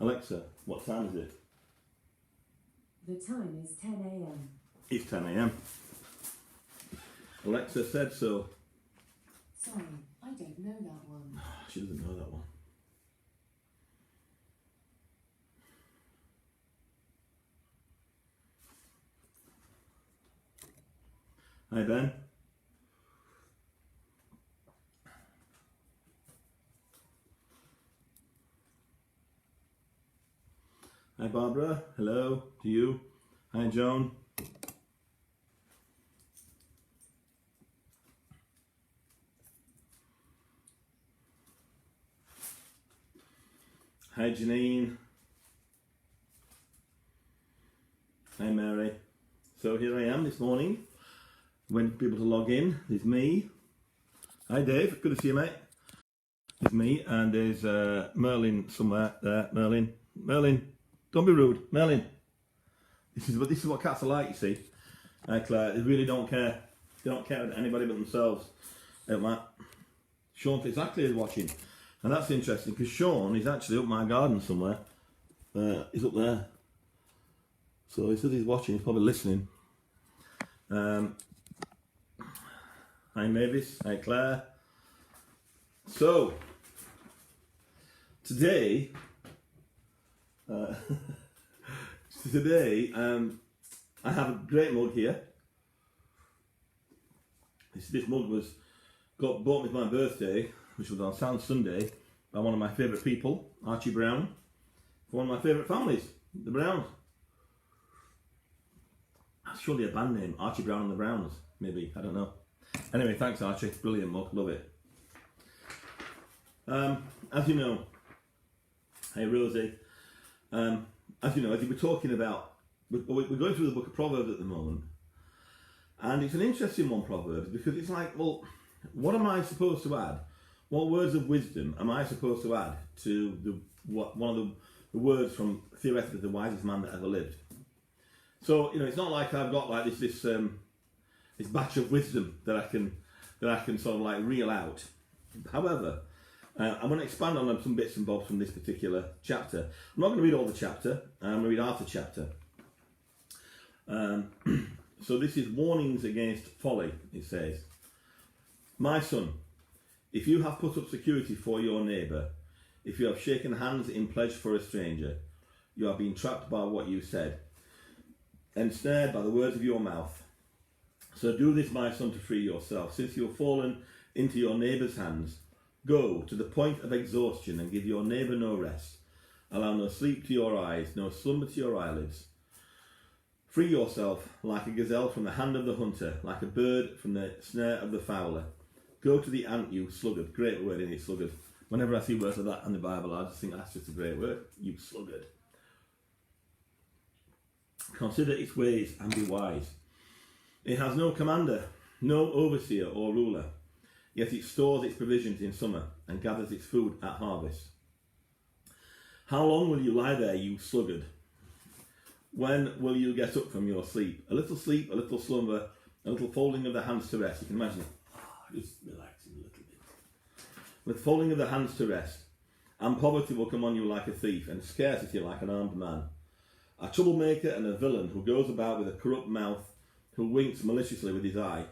Alexa, what time is it? The time is 10 a.m. It's 10 a.m. Alexa said so. Sorry, I don't know that one. She doesn't know that one. Hi, Ben. Hi, Barbara. Hello to you. Hi, Joan. Hi, Janine. Hi, Mary. So here I am this morning. When people to log in, there's me. Hi, Dave. Good to see you, mate. There's me, and there's Merlin somewhere there. Merlin. Don't be rude, Merlin. This is what cats are like, you see. Claire, they really don't care. They don't care about anybody but themselves. Sean Fitzackley is watching, and that's interesting because Sean is actually up my garden somewhere. He's up there, so he says he's watching. He's probably listening. Hi, Mavis. Hi, Claire. So today. I have a great mug here. This mug was bought me for my birthday, which was on Sound Sunday, by one of my favourite people, Archie Brown, for one of my favourite families, the Browns. That's surely a band name, Archie Brown and the Browns, maybe, I don't know. Anyway, thanks Archie, brilliant mug, love it. As you know, hey Rosie, as you know, as you were talking about, we're going through the book of Proverbs at the moment, and it's an interesting one, Proverbs, because it's like, well, what am I supposed to add? What words of wisdom am I supposed to add to one of the words from theoretically the wisest man that ever lived? So it's not like I've got like this batch of wisdom that I can sort of like reel out. However, I'm going to expand on some bits and bobs from this particular chapter. I'm not going to read all the chapter. I'm going to read half the chapter. So this is warnings against folly, it says. My son, if you have put up security for your neighbour, if you have shaken hands in pledge for a stranger, you have been trapped by what you said, ensnared by the words of your mouth. So do this, my son, to free yourself. Since you have fallen into your neighbour's hands, go to the point of exhaustion and give your neighbour no rest. Allow no sleep to your eyes, no slumber to your eyelids. Free yourself like a gazelle from the hand of the hunter, like a bird from the snare of the fowler. Go to the ant, you sluggard. Great word, isn't it, sluggard? Whenever I see words like that in the Bible, I just think that's just a great word. You sluggard. Consider its ways and be wise. It has no commander, no overseer or ruler. Yet it stores its provisions in summer and gathers its food at harvest. How long will you lie there, you sluggard? When will you get up from your sleep, a little slumber, a little folding of the hands to rest. You can imagine it. Just relaxing a little bit. With folding of the hands to rest, and poverty will come on you like a thief, and scarcity like an armed man. A troublemaker and a villain who goes about with a corrupt mouth, who winks maliciously with his eye,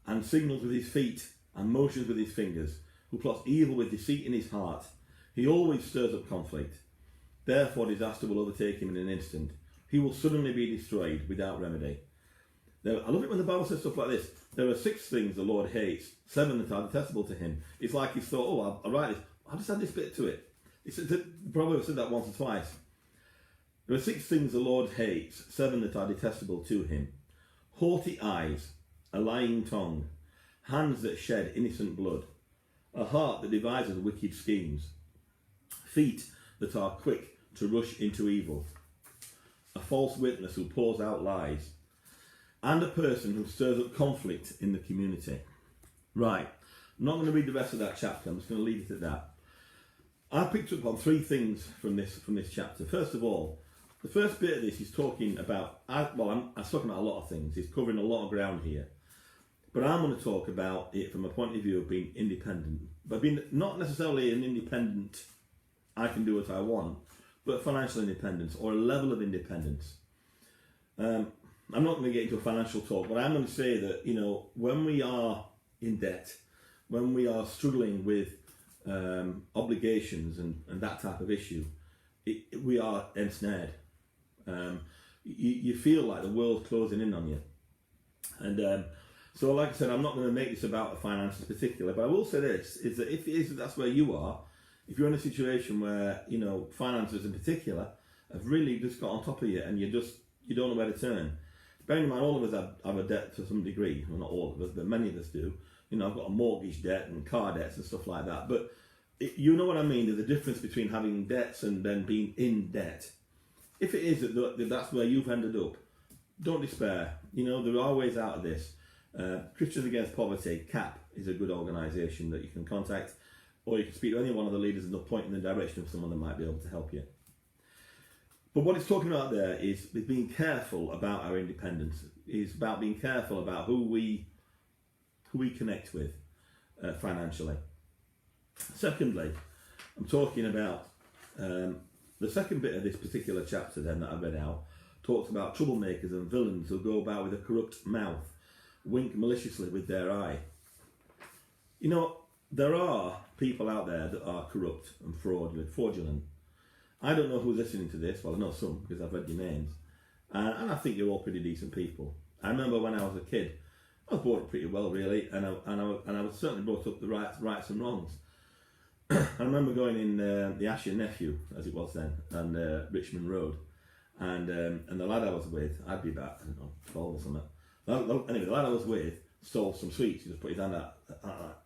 and signals with his feet, and motions with his fingers, who plots evil with deceit in his heart. He always stirs up conflict. Therefore disaster will overtake him in an instant. He will suddenly be destroyed without remedy. Now, I love it when the Bible says stuff like this. There are 6 things the Lord hates, 7 that are detestable to him. It's like he's thought, oh, I'll write this. I'll just add this bit to it. The Proverbs said that once or twice. There are 6 things the Lord hates, 7 that are detestable to him. Haughty eyes, a lying tongue, hands that shed innocent blood, a heart that devises wicked schemes, feet that are quick to rush into evil, a false witness who pours out lies, and a person who stirs up conflict in the community. Right, I'm not going to read the rest of that chapter, I'm just going to leave it at that. I picked up on 3 things from this chapter. First of all, the first bit of this is talking about, I'm talking about a lot of things, it's covering a lot of ground here. But I'm going to talk about it from a point of view of being independent, but being not necessarily an independent I can do what I want, but financial independence or a level of independence. I'm not going to get into a financial talk, but I'm going to say that, when we are in debt, when we are struggling with obligations and that type of issue, we are ensnared. You feel like the world's closing in on you. And so, like I said, I'm not going to make this about the finances particularly, but I will say this, is that if that's where you are, if you're in a situation where, finances in particular have really just got on top of you and you don't know where to turn. Bearing in mind, all of us have a debt to some degree. Well, not all of us, but many of us do. I've got a mortgage debt and car debts and stuff like that. But you know what I mean? There's a difference between having debts and then being in debt. If it is that that's where you've ended up, don't despair. There are ways out of this. Christians Against Poverty, CAP, is a good organisation that you can contact, or you can speak to any one of the leaders and they'll point in the direction of someone that might be able to help you. But what it's talking about there is being careful about our independence. It's about being careful about who we connect with financially. Secondly, I'm talking about the second bit of this particular chapter then that I read out talks about troublemakers and villains who go about with a corrupt mouth, wink maliciously with their eye. There are people out there that are corrupt and fraudulent. I don't know who's listening to this. Well, I know some because I've read your names, and I think you're all pretty decent people. I remember when I was a kid, I was brought up pretty well, really, and I was certainly brought up the rights and wrongs. I remember going in the Asher Nephew, as it was then, and Richmond Road, and the lad I was with, I'd be about 12 or something. Anyway, the lad I was with stole some sweets. He just put his hand out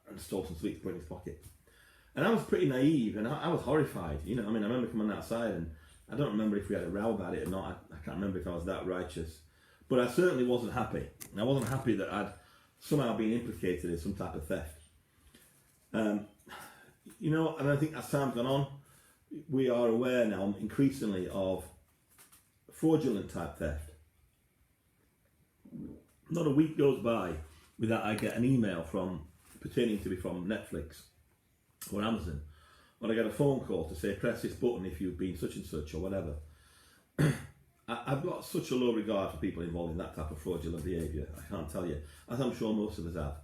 and stole some sweets, put in his pocket. And I was pretty naive, and I was horrified. I remember coming outside, and I don't remember if we had a row about it or not. I can't remember if I was that righteous. But I certainly wasn't happy. I wasn't happy that I'd somehow been implicated in some type of theft. And I think as time's gone on, we are aware now increasingly of fraudulent type theft. Not a week goes by without I get an email pretending to be from Netflix or Amazon, or I get a phone call to say press this button if you've been such and such or whatever. I've got such a low regard for people involved in that type of fraudulent behaviour, I can't tell you, as I'm sure most of us have.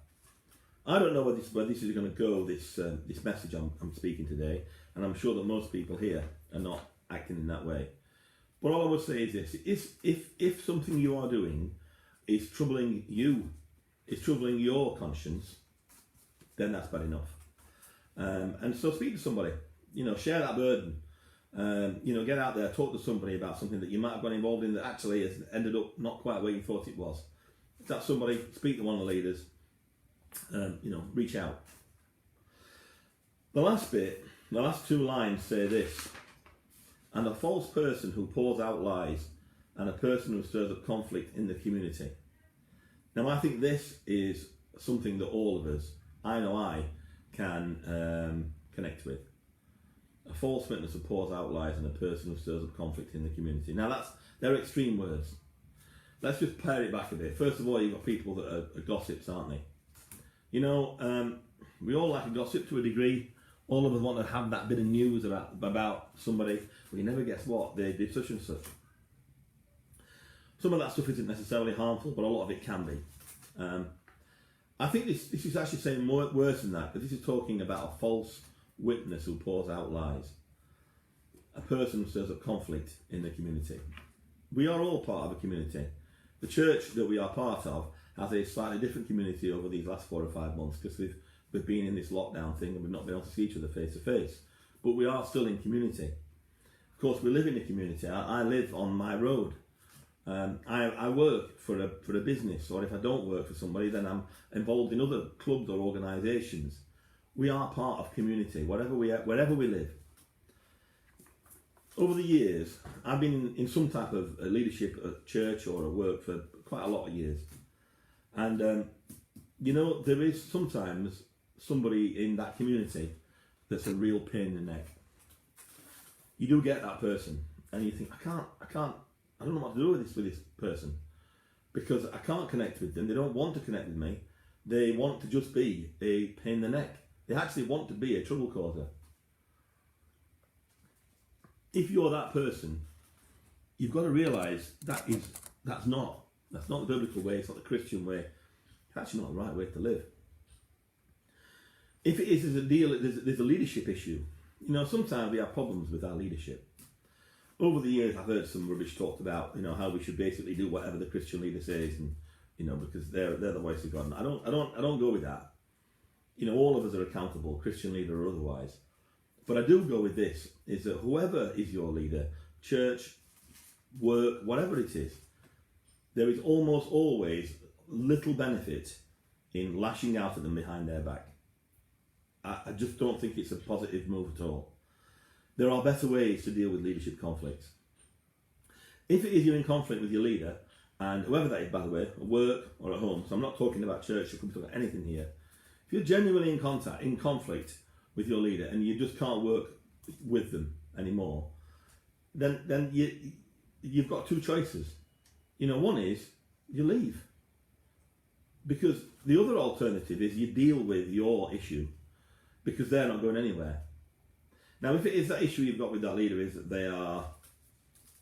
I don't know where this is going to go, this message I'm speaking today, and I'm sure that most people here are not acting in that way. But all I would say is this, if something you are doing is troubling you, is troubling your conscience, then that's bad enough. And so speak to somebody, share that burden, get out there, talk to somebody about something that you might have got involved in that actually has ended up not quite where you thought it was. If that's somebody, speak to one of the leaders, reach out. The last bit, the last two lines say this: and a false person who pours out lies, and a person who stirs up conflict in the community. Now I think this is something that all of us, I can connect with. A false witness who pours out lies and a person who stirs up conflict in the community. Now they're extreme words. Let's just pare it back a bit. First of all, you've got people that are gossips, aren't they? We all like a gossip to a degree. All of us want to have that bit of news about somebody. We never guess what they did such and such. Some of that stuff isn't necessarily harmful, but a lot of it can be. I think this is actually saying worse than that, because this is talking about a false witness who pours out lies. A person who stirs up conflict in the community. We are all part of a community. The church that we are part of has a slightly different community over these last 4 or 5 months, because we've been in this lockdown thing and we've not been able to see each other face to face. But we are still in community. Of course, we live in a community. I live on my road. I work for a business, or if I don't work for somebody, then I'm involved in other clubs or organisations. We are part of community, wherever we live. Over the years, I've been in some type of leadership at church or at work for quite a lot of years. And, there is sometimes somebody in that community that's a real pain in the neck. You do get that person, and you think, I don't know what to do with this person, because I can't connect with them. They don't want to connect with me. They want to just be a pain in the neck. They actually want to be a trouble causer. if you're that person, you've got to realise that's not the biblical way. It's not the Christian way. It's actually not the right way to live. If it is, there's a leadership issue. You know, sometimes we have problems with our leadership. Over the years, I've heard some rubbish talked about, you know, how we should basically do whatever the Christian leader says, and you know, because they're the voice of God. And I don't go with that. You know, all of us are accountable, Christian leader or otherwise. But I do go with this: is that whoever is your leader, church, work, whatever it is, there is almost always little benefit in lashing out at them behind their back. I just don't think it's a positive move at all. There are better ways to deal with leadership conflicts. If it is you're in conflict with your leader, and whoever that is, by the way, at work or at home, so I'm not talking about church, I could be talking about anything here. If you're genuinely in conflict with your leader and you just can't work with them anymore, then you've got two choices. You know, one is you leave. Because the other alternative is you deal with your issue because they're not going anywhere. Now, if it is that issue you've got with that leader is that they are,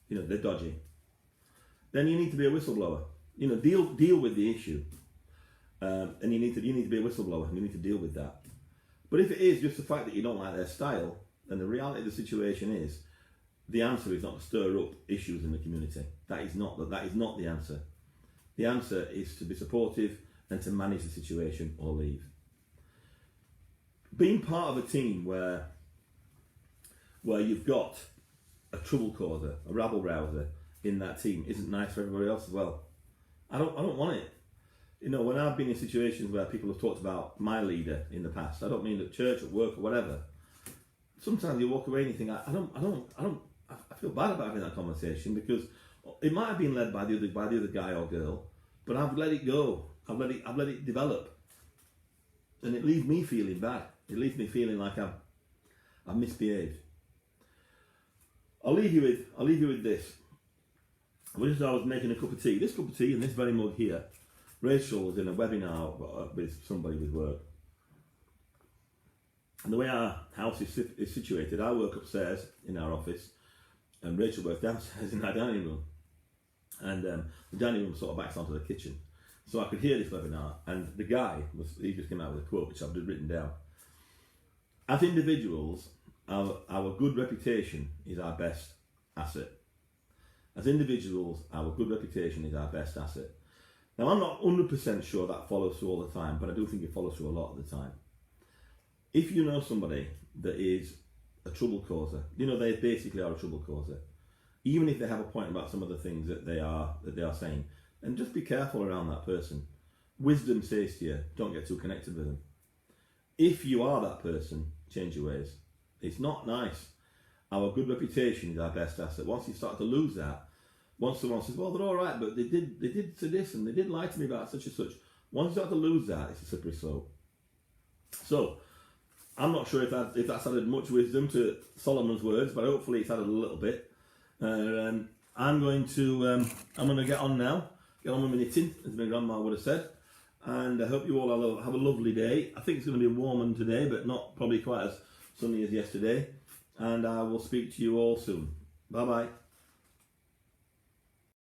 you know, they're dodgy, then you need to be a whistleblower. You know, deal with the issue, and you need to be a whistleblower, and you need to deal with that. But if it is just the fact that you don't like their style, then the reality of the situation is, the answer is not to stir up issues in the community. That is not the answer. The answer is to be supportive and to manage the situation or leave. Being part of a team where you've got a trouble causer, a rabble rouser in that team isn't nice for everybody else as well. I don't want it. You know, when I've been in situations where people have talked about my leader in the past, I don't mean at church, at work, or whatever. Sometimes you walk away and you think, I feel bad about having that conversation because it might have been led by the other guy or girl, but I've let it go. I've let it develop, and it leaves me feeling bad. It leaves me feeling like I've misbehaved. I'll leave you with this. I was making a cup of tea. This cup of tea and this very mug here. Rachel was in a webinar with somebody with work. And the way our house is situated, I work upstairs in our office, and Rachel works downstairs in our dining room. And the dining room sort of backs onto the kitchen. So I could hear this webinar, and the guy, he just came out with a quote, which I've just written down. As individuals, our good reputation is our best asset. As individuals, our good reputation is our best asset. Now, I'm not 100% sure that follows through all the time, but I do think it follows through a lot of the time. If you know somebody that is a trouble causer, you know, they basically are a trouble causer, even if they have a point about some of the things that they are saying, and just be careful around that person. Wisdom says to you, don't get too connected with them. If you are that person, change your ways. It's not nice. Our good reputation is our best asset. Once you start to lose that, once someone says, well, they're all right, but they did say this and they did lie to me about such and such. Once you start to lose that, it's a slippery slope. So, I'm not sure if that's added much wisdom to Solomon's words, but hopefully it's added a little bit. I'm going to get on now. Get on with my knitting, as my grandma would have said. And I hope you all have a lovely day. I think it's going to be a warm one today, but not probably quite as sunny as yesterday. And I will speak to you all soon. Bye-bye.